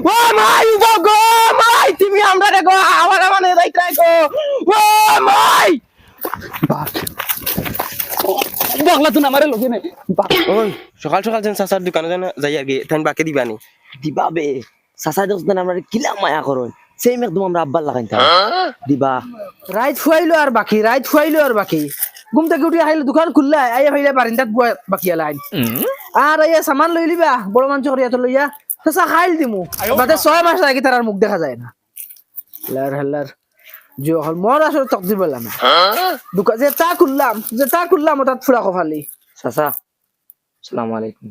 ও মাই গো গো মাই তুমি আমরা রে গো আমার মানে যাইতাই গো ও মাই বাগলা তুই আমারে লগে নাই ওই সকাল সকাল যেন চাচার দোকানে যেন যাই আগে তাই বাকি দিবানি দিবা বে চাচা দোকান আমরা কিলা মায়া করন সেম একদম আমরা আব্বার লাগাইতা দিবা রাইত ফুয়াইলো আর বাকি রাইত ফুয়াইলো আর বাকি ঘুম থেকে উঠি আইলো দোকান খুললা আইয়া ভাইলা বারিন্দাত বুয়া বাকি আলাইন আর আইয়া সামান লই লিবা বড় মাংস করিয়া তো লইয়া চাচা খাইল দিমু বাদে 6 মাস আগে তার মুখ দেখা যায় না লার হাল্লার যে হল মোর আসলে তকদির বললাম দোকান যে তা খুললাম তাত ফুরা কফালি চাচা আসসালামু আলাইকুম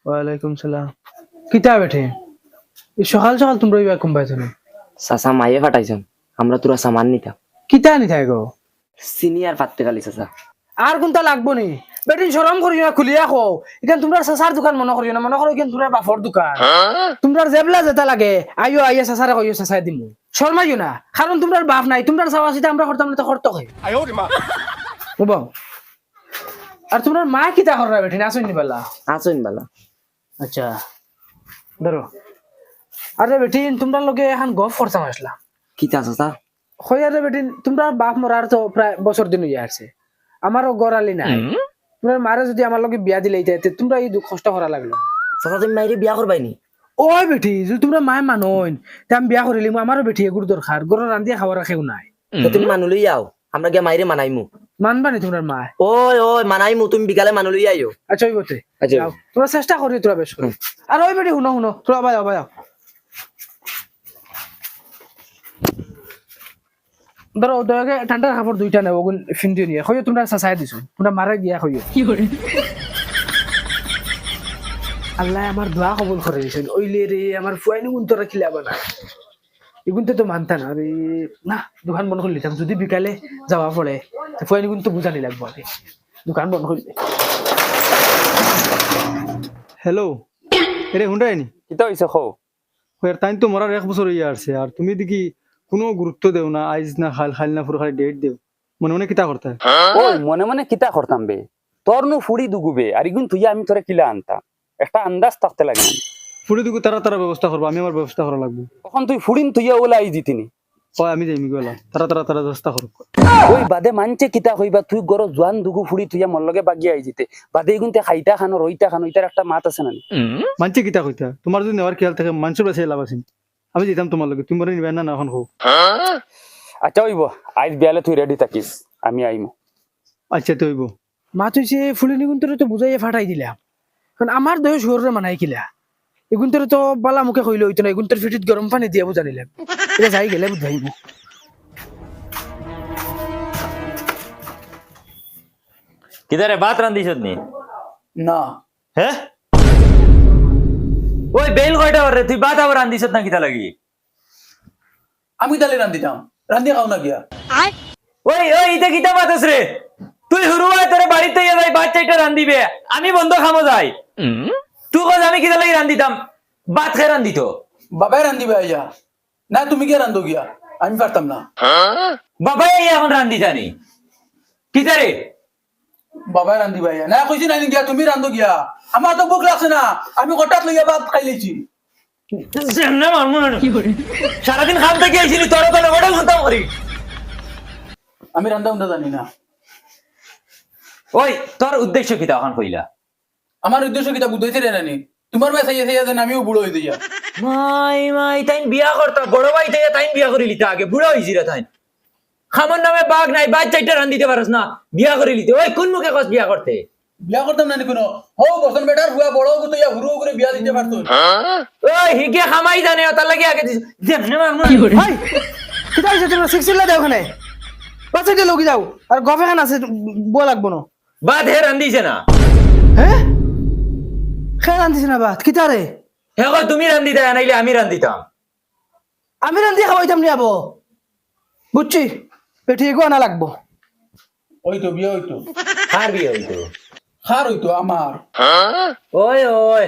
ওয়ালাইকুম সালাম কিতা বেঠে এই সকাল সকাল তোমরা ইবা কম পাইছো না চাচা মাইয়ে ফাটাইছেন আমরা তোরা সামান নিতাম কিতা নি থাই গো সিনিয়র পাত্তে গালি চাচা আর কোনটা লাগবো নি বেটিন শরম করিও না খুলিয়া খো এখান তোমরা চাচার দোকান মনে করিও না মনে করো এখান তোমরা বাপর দোকান তোমরা জেবলা যেটা লাগে আইও আইয়া চাচারে কইও চাচাই দিমু শর্মাইও না কারণ তোমরার বাপ নাই তোমরা চাওয়া সিটা আমরা করতাম না তো করতে হয় বুঝো আর তোমরা মা কিতা কররা বেটিন আসুন নি বেলা আসুন বালা আচ্ছা ধরো আরে বেটিন তোমরা লগে এখন গফ করতাম আসলাম কিতা চাচা হইয়ারে বেটিন তোমরা বাপ মরার তো প্রায় বছর দিন হইয়া আসছে আমারও গড়ালি নাই তোমার মারে যদি আমার লগে বিয়া দিলে তোমরা এই কষ্ট করা লাগলো চাচা তুমি মাইরে বিয়া করবাইনি ওই বেটি যদি তোমরা মায় মানইন তে আমি বিয়া করিলি আমারও বেটি এগুলো দরকার গড় রান্ধিয়া খাওয়ার কেউ নাই তো তুমি মানু লই আও আমরা গিয়া মাইরে মানাইমু মানবা নি তোমার মা ওই ওই মানাইমু তুমি বিকালে মানু লই আইও আচ্ছা ওই বটে আচ্ছা। যাও, তোমরা চেষ্টা করি তোরা বেশ করে আর ওই বেটি শুনো শুনো তোরা বাজাও বাজাও ধরো দয়াকে ঠান্ডার কাপড় দুইটা নেব ওগুন ফিন্দিও নিয়ে হইও তোমরা চাচাই দিছো তোমরা মারা গিয়া হইও আল্লাহ আমার দোয়া কবুল করে দিয়েছেন ওইলে রে আমার ফুয়াইনি গুণ তোরা খিলাবা না এগুনতে তো মানতা না রে না দোকান বন্ধ করে নিতাম যদি বিকালে যাওয়া পড়ে ফুয়াইনি গুণ তো বুঝানি লাগবো আরে দোকান বন্ধ করলে হ্যালো এরে হুন্ডাইনি কিতা হইছে খো ওর তাই তো মরার 1 বছর হইয়া আসছে আর তুমি দেখি কোনো গুরুত্ব দেও না আইজ না খাল না পুরো খালি ডেট দেও মনে মনে কিতা করতে ওই মনে মনে কিতা করতাম বে তোর নু ফুড়ি দুগুবে আর ইগুন তুই আমি তোরে কিলা আনতাম একটা আন্দাজ থাকতে লাগে না ফুড়ি দিকে তারা ব্যবস্থা করবো আমি আমার ব্যবস্থা করা লাগবো তখন তুই ফুড়িন তুইয়া ওলাই দিতিনি হয় আমি যাইমি গেলাম তারা ব্যবস্থা করব ওই বাদে মানছে কিতা হইবা তুই গরো জোয়ান দুগু ফুড়ি তুইয়া মর লগে বাগিয়া আই দিতে বাদে ইগুনতে খাইতা খানো রইতা খানো ইতার একটা মাত আছে না মানছে কিতা কইতা তোমার যদি নেওয়ার খেয়াল থাকে মানুষের কাছে লাভ আছে আমি যেতাম তোমার লগে তুমি মনে নিবে না এখন হোক আচ্ছা হইব আজ বিয়ালে তুই রেডি থাকিস আমি আইমু আচ্ছা তো হইব মা তুই সে ফুলিনি গুণ তোরে তো বুঝাইয়া ফাটাই দিলাম কারণ আমার দেহ শরীরে মানাই কিলা এগুন তোরে তো বালা মুখে কইলে হইতো না এগুন তোর ফিটিত গরম পানি দিয়া বুঝা নিলাম এটা যাই গেলে বুঝাইব কিদারে ভাত রান্ধিছত নি না হ্যাঁ ওই বেল কয়টা রে তুই ভাত আবার রান্ধিছত না কিতা লাগি আমি তাহলে রান্ধিতাম রান্ধি খাও না গিয়া ওই ওই ইটা কিতা বাতাস রে তুই হুরুয়া তোর বাড়িতে ইয়া যাই ভাত চাইটা রান্ধিবে আমি বন্ধ খামো যাই তুই কস আমি কিতা লাগি রান্ধিতাম ভাত খাই রান্ধিত বাবাই রান্ধিবে আইয়া না তুমি কে রান্ধো গিয়া আমি পারতাম না বাবাই এখন রান্ধিতানি কিতা রে বাবাই রান্ধিবে আইয়া না কইছি না গিয়া তুমি রান্ধো গিয়া আমার তো ভোক লাগছে না আমি হঠাৎ লইয়া ভাত খাই লেছি সারাদিন খাম থেকে আইছিলি তোর তো ওটা ঘন্টা করি আমি রান্ধা উন্ধা জানি না ওই তোর উদ্দেশ্য কিতা এখন কইলা আমার উদ্দেশ্য কিতা বুঝাইছে রে নানি তোমার ভাই চাইয়া চাইয়া যেন আমিও বুড়ো হয়ে যাইয়া মাই তাই বিয়া করতা বড় ভাই তাই তাই বিয়া করে লিতা আগে বুড়া হইছি রে তাই খামর নামে বাঘ নাই বাদ চাইটা রান্ধিতে পারস না বিয়া করে লিতে ওই কোন মুখে কস বিয়া করতে বিয়া করতাম না কোনো হো বসন বেটার হুয়া বড় হো তো ইয়া হুরু করে বিয়া দিতে পারতো ওই হিগে খামাই জানে তার লাগি আগে যেমনে হাই কিতা হইছে তোমরা সিক্সিলা দাও ওখানে বাচ্চাকে লগি যাও আর গফে খান আছে বল লাগবো না বাদ হে রান্ধিছে না হ্যাঁ খেয়ে রান্ধিস না বাত কিতা রে হে কই তুমি রান্ধিতা নাইলে আমি রান্ধিতাম আমি রান্ধি খাওয়াইতাম নি আবো বুঝছি পেটি এগো আনা লাগবো ওই তো বিয়া হইতো কার বিয়ে হইতো খার হইতো আমার ওই ওই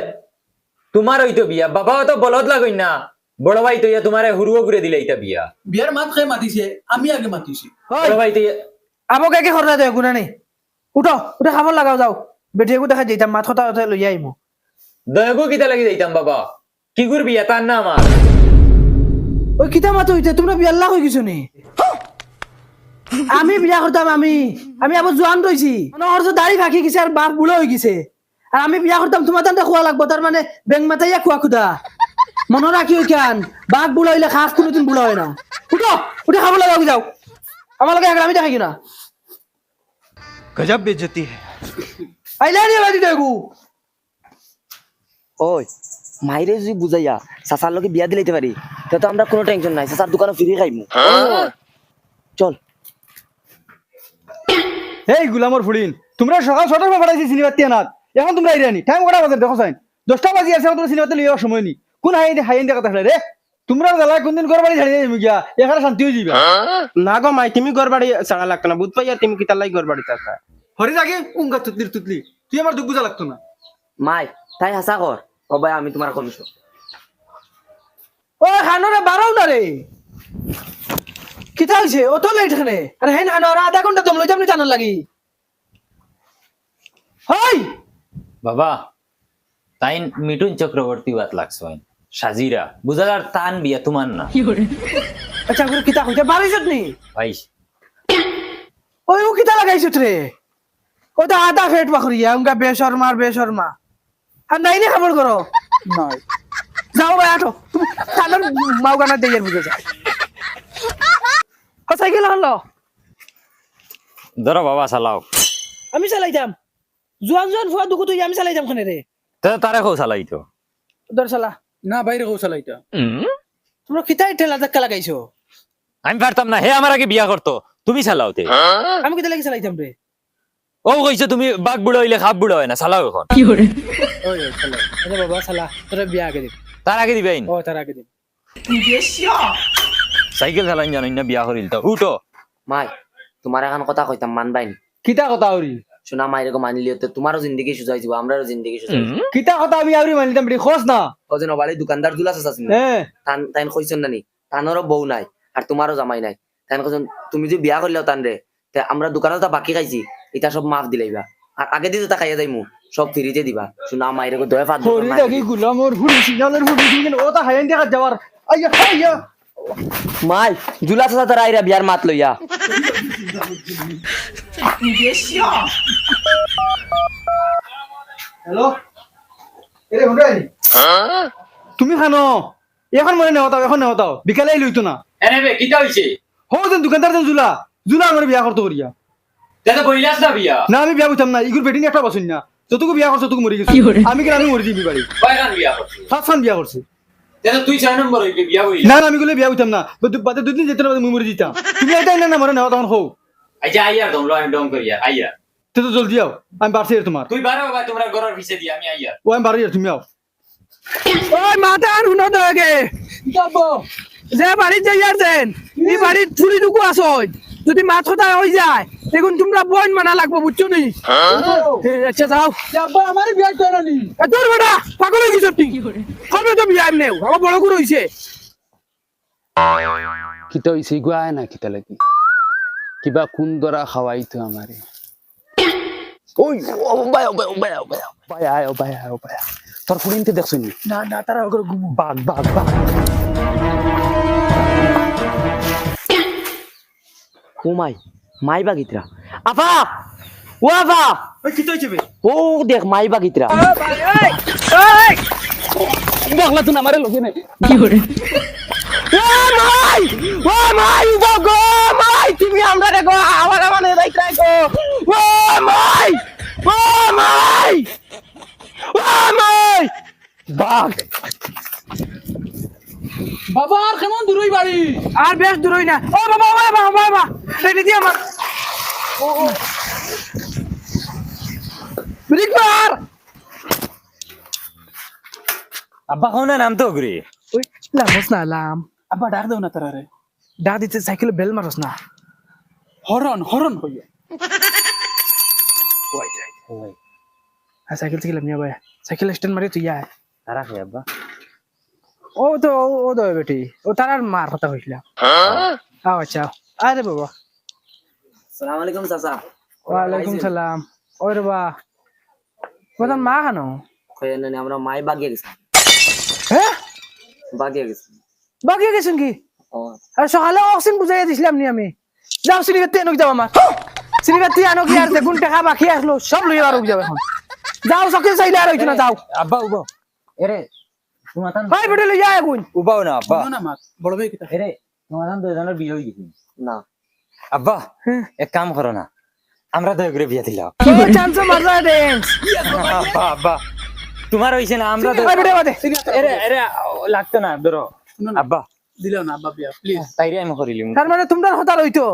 তোমার হইতো বিয়া বাবাও তো বলদ লাগই না বড় ভাই তো ইয়া তোমারে হুরুও করে দিলে ইতা বিয়া বিয়ার মাত খাই মাতিছে আমি আগে মাতিছি বড় ভাই তো আবো কে খরনা দেয় গুনা নেই উঠো উঠে খাবার লাগাও যাও বেটি এগো দেখা যাইতাম মাথা লইয়া আইমো দয়াগো কিতা লাগি যাইতাম বাবা কি করবি তার না আমার ওই কিতা মাতো হইতে তোমরা বিয়াল্লা হয়ে গেছো নি আমি বিয়া করতাম আমি আবার জোয়ান রইছি মনোহর তো দাড়ি ফাঁকি গেছে আর বাপ বুড়ো হয়ে গেছে আর আমি বিয়া করতাম তোমার তান্তে খোয়া লাগবো তার মানে বেং মাথাইয়া খোয়া খুদা মনে রাখি ওই কেন বাঘ বুড়ো হইলে খাস কোনোদিন বুড়ো হয় না উঠো উঠে খাবো লাগাও যাও আমার লাগে আমি দেখাই না গজব বেজতি আইলে নি বাড়ি দেখু ওই মাইরে যদি বুঝাইয়া চাচার লগে বিয়া দিলাইতে পারি তো আমরা কোনো টেনশন নাই চাচার দোকানে ফিরে খাইমু চল এই গুলামর ফুড়িন তোমরা সকাল 6টার পর পাঠাইছি সিনেমা তিয়ানাত এখন তোমরা আইরানি টাইম কটা বাজে দেখো সাইন 10টা বাজি আছে তোমরা সিনেমাতে লইয়ার সময় নি কোন হাইন দেখা থাকলে রে তোমরা জ্বালা কোনদিন ঘর বাড়ি ছাড়ি যাইমু গিয়া এখানে শান্তি হয়ে যাবে না গো মাই তুমি ঘর বাড়ি ছাড়া লাগতো না বুধ পাই আর তুমি কিতার লাই ঘর বাড়ি থাকা হরি জাগে উঙ্গা তুতলি তুই আমার দুঃখ বুঝা লাগতো না মাই তাই হাসা কর ও ভাই আমি তোমার কমিছো ও খানোরে বাড়াও না রে কিতা হইছে ও তো লেট এখানে আরে হেন খানোরা আধা ঘন্টা দম লইতে আপনি জানার লাগি হাই বাবা তাই মিঠুন চক্রবর্তী বাত লাগছো সাজিরা বুঝালার তান বিয়া তোমার না আচ্ছা গুরু কিতা হইতে বাড়াইছত নি ভাই ওই ও কিতা লাগাইছত রে ও তো আধা ফেট পাখরিয়া উনকা বেশর্মা আর নাই নে খবর করো নাই যাও ভাই আটো খানোর মাও গানা দিয়ে বুঝে যা ও সাইকেল আনলো ধরো বাবা চালাও আমি চালাইতাম জোয়ান ফুয়া দুকু তুই আমি চালাইতাম খানে রে তারে খো চালাই তো দর চালা না বাইরে কৌশলা এটা তোমরা কিতা ঠেলা ধাক্কা লাগাইছো আমি পারতাম না হে আমার আগে বিয়া করতো তুমি চালাওতে আমি কিতা লাগি চালাইতাম রে ও কইছো তুমি বাঘ বুড়ো হইলে খাপ বুড়ো হয় না চালাও এখন ওই ওই চালা আরে বাবা চালা তোরা বিয়া আগে দিন তার আগে দিবেন ও তার আগে দিন সাইকেল চালাইন জানো না বিয়া করিল তো উঠো মাই তোমার এখন কথা কইতাম মানবাই নি কিতা কথা হরি শোনা মাইরে কো মানিলি তো তোমারও জিন্দগি সুজাই দিব আমরারও জিন্দগি সুজাই দিব কিতা কথা আমি আউরি মানিতাম রে খোঁজ না ও যেন বাড়ি দোকানদার দুলাস আছে হ্যাঁ তাইন কইছেন না নি তানোরও বউ নাই আর তোমারও জামাই নাই তাইন কইছেন তুমি যে বিয়া করলেও তান রে তে আমরা দোকানে তা বাকি খাইছি এটা সব মাফ দিলাইবা আর আগে দিতে তা খাইয়া যাইমু সব ফ্রিতে দিবা শোনা মাইরে কো দয়া ফাদ হরি দেখি গুলামর ফুড়ি সিগনালের ফুড়ি দিন ও তা হাইন দেখা যাওয়ার আইয়া মাই জুলাস আছে তার আইরা বিয়ার মাত লইয়া হ্যালো এরে হুডাই তুমি খানো এখন মনে নেওয়াতাও এখন নেওয়াতাও বিকালে লইতো না এনে বে কিটা হইছে হো যেন দোকানদার যেন জুলা আমার বিয়া করতে করিয়া দাদা কইলাস না বিয়া না আমি বিয়া করতাম না ইগুর বেটিং একটা বসুন না যতটুকু বিয়া করছো ততটুকু মরে গেছি আমি কেন আমি মরে দিবি বাড়ি কয়খান বিয়া করছিস সাতখান বিয়া করছে দাদা তুই 6 নম্বর হইবে বিয়া হইল না না আমি গুলো বিয়া হইতাম না বাদে দুদিন যেতে না মুই মরে দিতাম তুমি এটাই না মরে নেওয়া তখন হো আচ্ছা আইয়া দম লয় ডং করিয়া আইয়া তো জলদি আও আমি পারছি তোমার তুই বারে বাবা তোমরা ঘরের পিছে দি আমি আইয়া ও আমি বাড়ি তুমি আও ওই মাথা আর হুনো দগে যাবো যে বাড়ি যাইয়াছেন এই বাড়ির চুরি ঢুকু আসয় যদি মাথা হয়ে যায় দেখুন তোমরা বোন মানা লাগবো বুঝছো নি আচ্ছা যাও যাবো আমার বিয়া করে নি তোর বেটা পাগল হয়ে গেছ তুই কবে তো বিয়া নেও আমার বড় করে হইছে কিতা হইছে গুয়া না কিতা লাগি কিবা কোন দরা খাওয়াইতো আমারে ওই বায়া তোর ফুড়িনতে দেখছুন না না তারা ওকে ঘুমো বাঘ ও মাই বাগিত্রা আপা ও আপা ওই কি তৈছে বে ও দেখ মাই বাগিত্রা দেখলা তুই আমারে লগে নাই তুমি আমরা দেখো আমার মানে রাইতাই গো ও মাই বাঘ বাবা আর কেমন দূরই বাড়ি আর বেশ দূরই না ও বাবা রেডি দি আমার ব্রেক মার আব্বা কোন নাম তো ঘুরে ওই লামস না লাম আব্বা ডাক দেও না তারা রে ডা দিতে সাইকেল বেল মারস না হরন কইয়া আর সাইকেল থেকে লামিয়া ভাই সাইকেল স্ট্যান্ড মারি তুই আয় তারা খাই আব্বা ও তো ও দয় বেটি ও তার মার কথা হইছিলাম আচ্ছা আরে বাবা আসসালামু আলাইকুম চাচা ওয়ালাইকুম সালাম ওই রে বা বদান মা খানো কইয়া নেন আমরা মাই বাগিয়ে গেছি হ্যাঁ বাগিয়ে গেছি বাকি গেছেন কি আর সকালে অক্সিজেন বুঝাই দিছিলাম নি আমি যাও সিলিবাতি আনো যাও আমার সিলিবাতি আনো কি আর দেখুন টাকা বাকি আসলো সব লই আর যাও এখন যাও সকে চাইলে আর হইতো না যাও আব্বা উবা এরে তোমার ভাই বেটে লই যায় এখন উবাও না আব্বা শোনো না মা বড় ভাই কিতা এরে তোমার দুজনের বিয়ে হয়ে গেছে না আব্বা এক কাম করো না আমরা দয়া করে বিয়া দিলাম চান্স মারলা ড্যান্স আব্বা আব্বা তোমার হইছে না আমরা ভাই বেটে বাদে এরে এরে লাগতো না ধরো আব্বা দিলাও না আব্বা বিয়া প্লিজ তাইরে আমি করিলিম তার মানে তোমরা হতা রইতো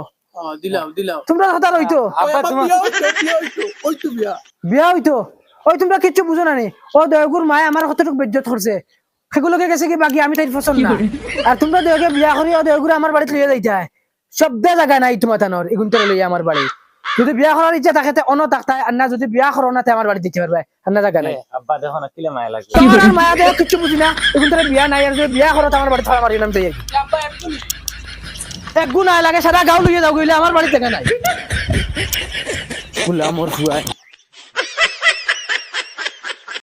দিলাও তোমরা হতা রইতো আব্বা তোমার ওই তো বিয়া বিয়া হইতো ওই তোমরা কিচ্ছু বুঝো না নি ও দেয়গুর মায় আমার কতটুকু বেজ্জত করছে সেগুলোকে গেছে কি বাকি আমি তাই পছন্দ না আর তোমরা দেয়কে বিয়া করি ও দেয়গুর আমার বাড়িতে লিয়ে যাইতে শব্দ জায়গা নাই তোমার তানোর এগুন তোর লইয়া আমার বাড়ি যদি বিয়া করার ইচ্ছা থাকে তে অন্য থাকতায় আর না যদি বিয়া করো না তে আমার বাড়ি দিতে পারবে আর না জায়গা নাই আব্বা দেখো না কিলে মায়া লাগে তোমার আর মায়া দেয় কিচ্ছু বুঝি না এগুন তোর বিয়া নাই আর যদি বিয়া করো তো আমার বাড়ি থাকা মারি নাম তাই এক গুণ লাগে সারা গাঁও লইয়া যাও গইলে আমার বাড়ি থেকে নাই ফুলা মোর ফুয়ায়